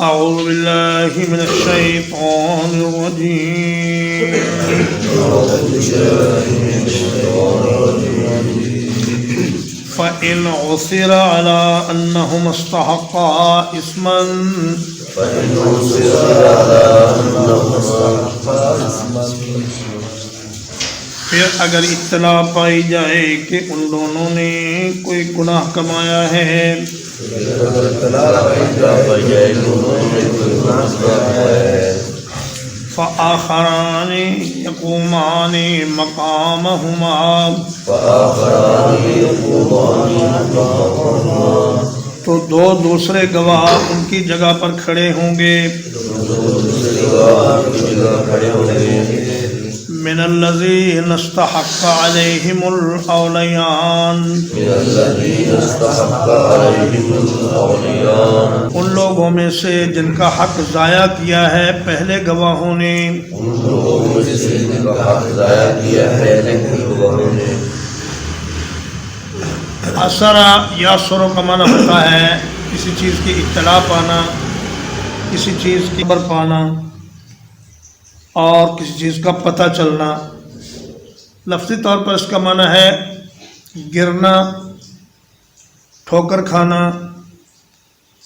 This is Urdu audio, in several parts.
أعوذ بالله من الشيطان الرجيم فإن عثر على أنهما استحقا إثما پھر اگر اطلاع پائی جائے کہ ان دونوں نے کوئی گناہ کمایا ہے فآخران یقومان مقامہما تو دو دوسرے گواہ ان کی جگہ پر کھڑے ہوں گے من الذین استحق علیہم الاولیان ان لوگوں میں سے جن کا حق ضائع کیا ہے پہلے گواہوں نے اثر یا سرو کا معنی ہوتا ہے کسی چیز کی اطلاع پانا، کسی چیز کی خبر پانا اور کسی چیز کا پتہ چلنا۔ لفظی طور پر اس کا معنی ہے گرنا، ٹھوکر کھانا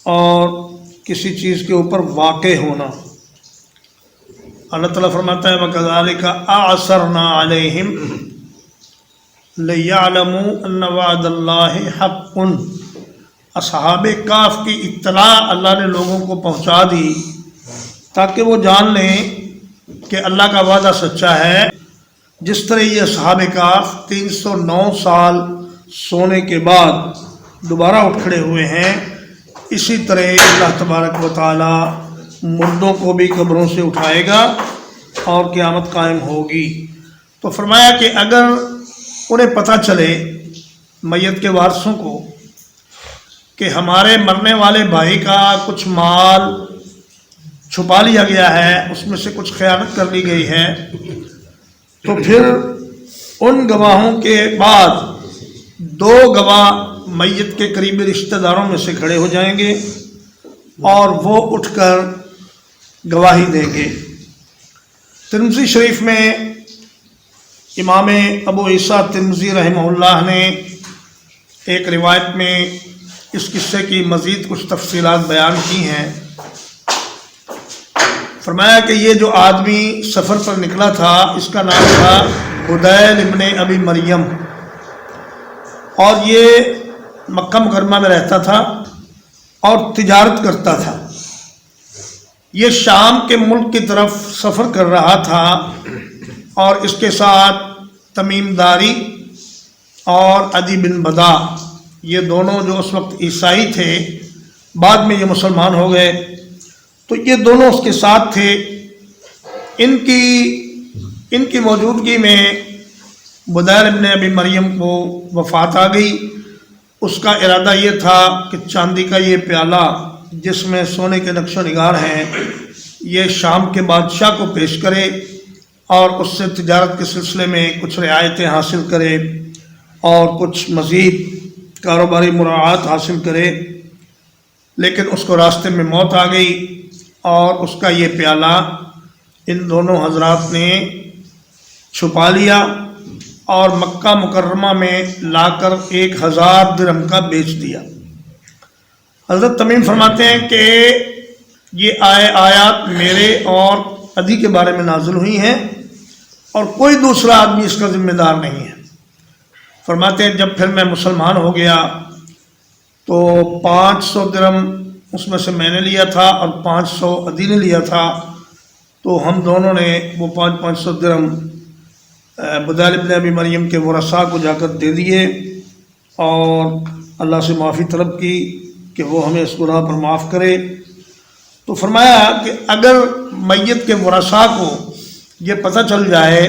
اور کسی چیز کے اوپر واقع ہونا۔ اللہ تعالیٰ فرماتا ہے وَكَذَلِكَ أَعْثَرْنَا عَلَيْهِمْ لِيَعْلَمُوا أَنَّ وَعْدَ اللَّهِ حَقٌّ۔ اصحاب کہف کی اطلاع اللہ نے لوگوں کو پہنچا دی تاکہ وہ جان لیں کہ اللہ کا وعدہ سچا ہے۔ جس طرح یہ اصحاب کہف 309 سال سونے کے بعد دوبارہ اٹھ کھڑے ہوئے ہیں، اسی طرح اللہ تبارک و تعالی مردوں کو بھی قبروں سے اٹھائے گا اور قیامت قائم ہوگی۔ تو فرمایا کہ اگر انہیں پتہ چلے میت کے وارثوں کو کہ ہمارے مرنے والے بھائی کا کچھ مال چھپا لیا گیا ہے، اس میں سے کچھ خیانت کر لی گئی ہے، تو پھر ان گواہوں کے بعد دو گواہ میت کے قریبی رشتہ داروں میں سے کھڑے ہو جائیں گے اور وہ اٹھ کر گواہی دیں گے۔ ترمذی شریف میں امام ابو عیسیٰ ترمذی رحمہ اللہ نے ایک روایت میں اس قصے کی مزید کچھ تفصیلات بیان کی ہیں۔ فرمایا کہ یہ جو آدمی سفر پر نکلا تھا اس کا نام تھا حدیل ابن ابی مریم، اور یہ مکہ مکرمہ میں رہتا تھا اور تجارت کرتا تھا۔ یہ شام کے ملک کی طرف سفر کر رہا تھا اور اس کے ساتھ تمیم داری اور عدی بن بدا، یہ دونوں جو اس وقت عیسائی تھے، بعد میں یہ مسلمان ہو گئے، تو یہ دونوں اس کے ساتھ تھے۔ ان کی موجودگی میں بدیر ابن ابی مریم کو وفات آ گئی۔ اس کا ارادہ یہ تھا کہ چاندی کا یہ پیالہ جس میں سونے کے نقش و نگار ہیں یہ شام کے بادشاہ کو پیش کرے اور اس سے تجارت کے سلسلے میں کچھ رعایتیں حاصل کرے اور کچھ مزید کاروباری مراعات حاصل کرے، لیکن اس کو راستے میں موت آ گئی اور اس کا یہ پیالہ ان دونوں حضرات نے چھپا لیا اور مکہ مکرمہ میں لا کر 1000 درہم کا بیچ دیا۔ حضرت تمیم فرماتے ہیں کہ یہ آیات میرے اور عدی کے بارے میں نازل ہوئی ہیں اور کوئی دوسرا آدمی اس کا ذمہ دار نہیں ہے۔ فرماتے ہیں جب پھر میں مسلمان ہو گیا تو 500 درہم اس میں سے میں نے لیا تھا اور 500 عدی نے لیا تھا، تو ہم دونوں نے وہ 500 درہم بدیل ابن ابی مریم کے ورثاء کو جا کر دے دیے اور اللہ سے معافی طلب کی کہ وہ ہمیں اس گناہ پر معاف کرے۔ تو فرمایا کہ اگر میت کے ورثاء کو یہ پتہ چل جائے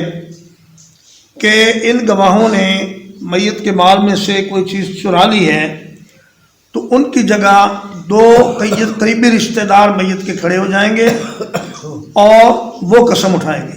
کہ ان گواہوں نے میت کے مال میں سے کوئی چیز چرا لی ہے تو ان کی جگہ دو قریبی رشتہ دار میت کے کھڑے ہو جائیں گے اور وہ قسم اٹھائیں گے۔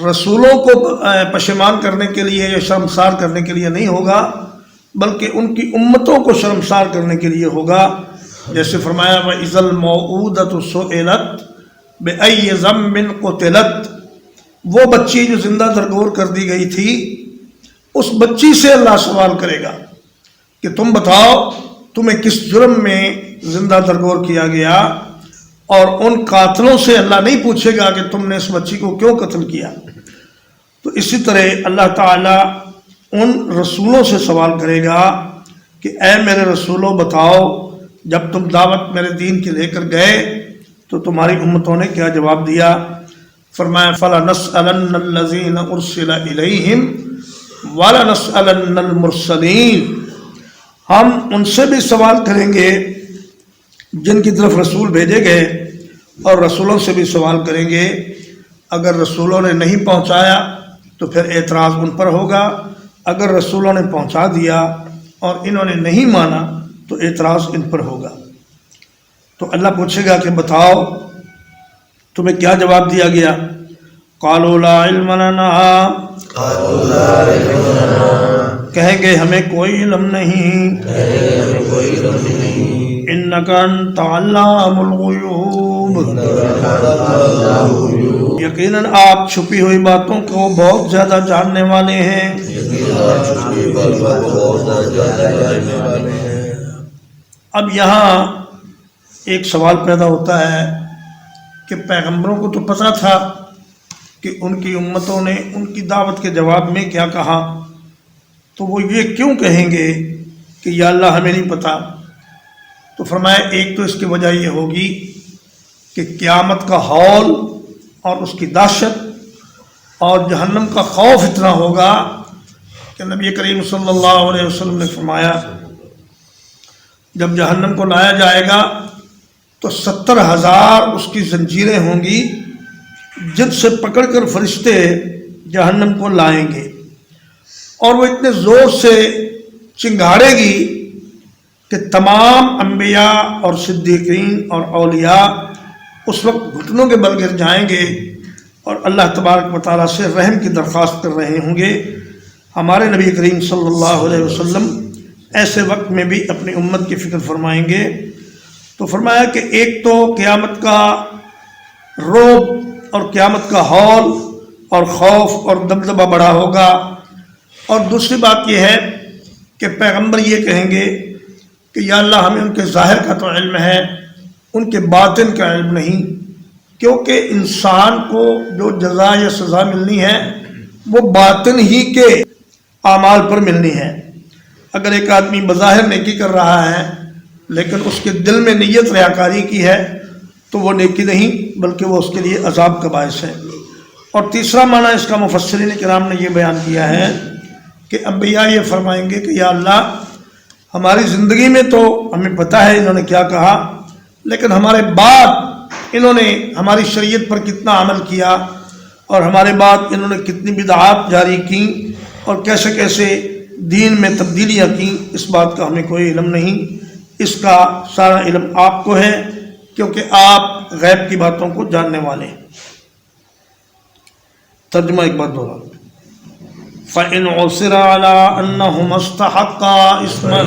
رسولوں کو پشیمان کرنے کے لیے یا شرمسار کرنے کے لیے نہیں ہوگا، بلکہ ان کی امتوں کو شرمسار کرنے کے لیے ہوگا۔ جیسے فرمایا وَإِذَا الْمَوْءُودَةُ سُئِلَتْ بِأَيِّ ذَنبٍ قُتِلَتْ، وہ بچی جو زندہ درگور کر دی گئی تھی، اس بچی سے اللہ سوال کرے گا کہ تم بتاؤ تمہیں کس جرم میں زندہ درگور کیا گیا، اور ان قاتلوں سے اللہ نہیں پوچھے گا کہ تم نے اس بچی کو کیوں قتل کیا۔ تو اسی طرح اللہ تعالیٰ ان رسولوں سے سوال کرے گا کہ اے میرے رسولوں بتاؤ جب تم دعوت میرے دین کے لے کر گئے تو تمہاری امتوں نے کیا جواب دیا۔ فرمایا فَلَنَسْأَلَنَّ الَّذِينَ أُرْسِلَ إِلَيْهِمْ وَلَنَسْأَلَنَّ الْمُرْسَلِينَ، ہم ان سے بھی سوال کریں گے جن کی طرف رسول بھیجے گئے، اور رسولوں سے بھی سوال کریں گے۔ اگر رسولوں نے نہیں پہنچایا تو پھر اعتراض ان پر ہوگا، اگر رسولوں نے پہنچا دیا اور انہوں نے نہیں مانا تو اعتراض ان پر ہوگا۔ تو اللہ پوچھے گا کہ بتاؤ تمہیں کیا جواب دیا گیا؟ قالوا لا علم لنا، کہیں گے ہمیں کوئی علم نہیں۔ انک انت علام الغیوب، یقیناً آپ چھپی ہوئی باتوں کو بہت زیادہ جاننے والے ہیں۔ اب یہاں ایک سوال پیدا ہوتا ہے کہ پیغمبروں کو تو پتہ تھا کہ ان کی امتوں نے ان کی دعوت کے جواب میں کیا کہا، تو وہ یہ کیوں کہیں گے کہ یا اللہ ہمیں نہیں پتہ؟ تو فرمایا ایک تو اس کی وجہ یہ ہوگی کہ قیامت کا ہول اور اس کی دہشت اور جہنم کا خوف اتنا ہوگا کہ نبی کریم صلی اللہ علیہ وسلم نے فرمایا جب جہنم کو لایا جائے گا تو 70,000 اس کی زنجیریں ہوں گی جن سے پکڑ کر فرشتے جہنم کو لائیں گے، اور وہ اتنے زور سے چنگاڑے گی کہ تمام انبیاء اور صدیقین اور اولیاء اس وقت گھٹنوں کے بل گر جائیں گے اور اللہ تبارک و تعالیٰ سے رحم کی درخواست کر رہے ہوں گے۔ ہمارے نبی کریم صلی اللہ علیہ وسلم ایسے وقت میں بھی اپنی امت کی فکر فرمائیں گے۔ تو فرمایا کہ ایک تو قیامت کا رعب اور قیامت کا ہول اور خوف اور دبدبہ بڑا ہوگا، اور دوسری بات یہ ہے کہ پیغمبر یہ کہیں گے کہ یا اللہ ہمیں ان کے ظاہر کا تو علم ہے، ان کے باطن کا علم نہیں، کیونکہ انسان کو جو جزا یا سزا ملنی ہے وہ باطن ہی کے اعمال پر ملنی ہے۔ اگر ایک آدمی بظاہر نیکی کر رہا ہے لیکن اس کے دل میں نیت ریاکاری کی ہے تو وہ نیکی نہیں بلکہ وہ اس کے لیے عذاب کا باعث ہے۔ اور تیسرا معنی اس کا مفسرین کرام نے یہ بیان کیا ہے کہ انبیاء یہ فرمائیں گے کہ یا اللہ ہماری زندگی میں تو ہمیں پتہ ہے انہوں نے کیا کہا، لیکن ہمارے بعد انہوں نے ہماری شریعت پر کتنا عمل کیا اور ہمارے بعد انہوں نے کتنی بدعات جاری کی اور کیسے کیسے دین میں تبدیلیاں کی، اس بات کا ہمیں کوئی علم نہیں، اس کا سارا علم آپ کو ہے کیونکہ آپ غیب کی باتوں کو جاننے والے ہیں۔ ترجمہ ایک بات دوہرا، فَإِنْ عُثِرَ عَلَىٰ أَنَّهُمَا اسْتَحَقَّا إِثْمًا،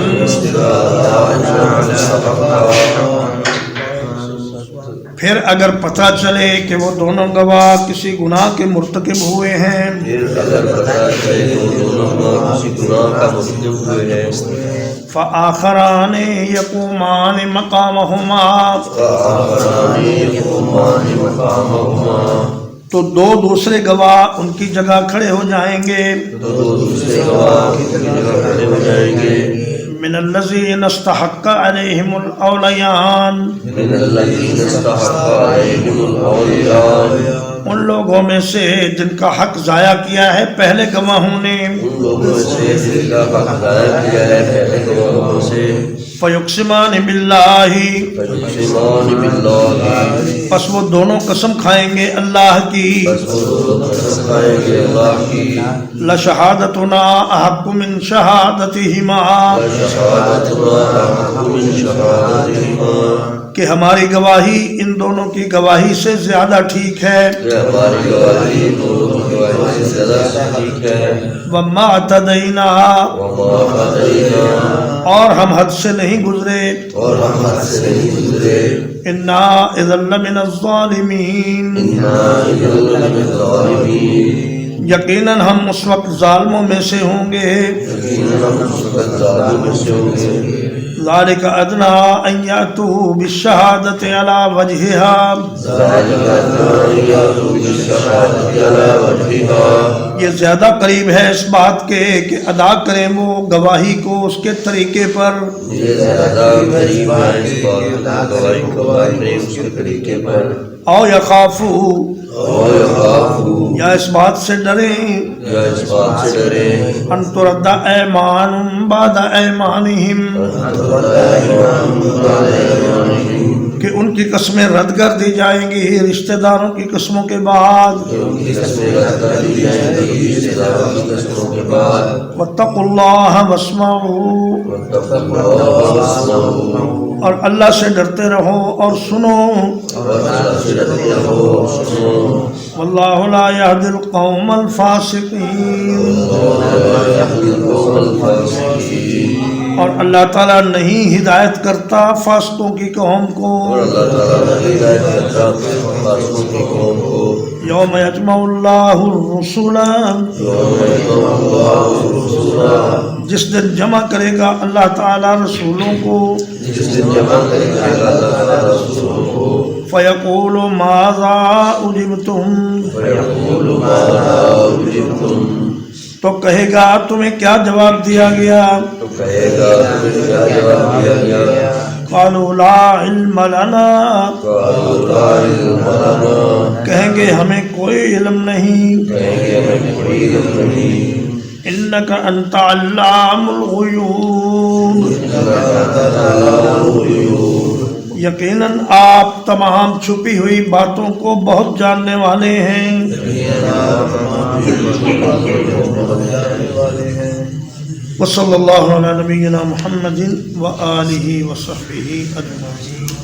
پھر اگر پتہ چلے کہ وہ دونوں گواہ کسی گناہ کے مرتکب ہوئے ہیں، فَآخَرَانِ يَقُومَانِ مَقَامَهُمَا، تو دو دوسرے گواہ ان کی جگہ کھڑے ہو جائیں گے، من الذین استحق علیہم الاولیان، ان لوگوں میں سے جن کا حق ضائع کیا ہے پہلے گواہوں نے، فیقسمان باللہ، پس وہ دونوں قسم کھائیں گے اللہ کی، لشہادتنا احق من شہادتہما، کہ ہماری گواہی ان دونوں کی گواہی سے زیادہ ٹھیک ہے وَمَا اعْتَدَيْنَا اور ہم حد سے نہیں گزرے اِنَّا اِذًا لَمِنَ الظَّالِمِينَ یقیناً ہم اس وقت ظالموں میں سے ہوں گے ذَلِكَ أَدْنَىٰ أَن يَأْتُوا بِالشَّهَادَةِ عَلَىٰ وَجْهِهَا یہ زیادہ قریب ہے اس بات کے کہ ادا کریں وہ گواہی کو اس کے طریقے پر او یخافوا یا اس بات سے ڈریں ان ترد ایمان بعد ایمانہم کہ ان کی قسمیں رد کر دی جائیں گی رشتہ داروں کی قسموں کے بعد واتقوا اللہ واسمعوا اور اللہ سے ڈرتے رہو اور سنو واللہ لا یہدی القوم الفاسقین اور اللہ تعالیٰ نہیں ہدایت کرتا فاسقوں کی قوم کو یوم یجمع اللہ الرسل جس دن جمع کرے گا اللہ تعالیٰ رسولوں کو فَيَقُولُ مَاذَا أُجِبْتُمْ تو کہے گا تمہیں کیا جواب دیا گیا قَالُوا لَا عِلْمَ لَنَا کہیں گے ہمیں کوئی علم نہیں اِنَّكَ أَنْتَ عَلَّامُ الْغُيُوبِ یقیناً آپ تمام چھپی ہوئی باتوں کو بہت جاننے والے ہیں وصلی اللہ علی نبینا محمد وآلہ وصحبہ اجمعین.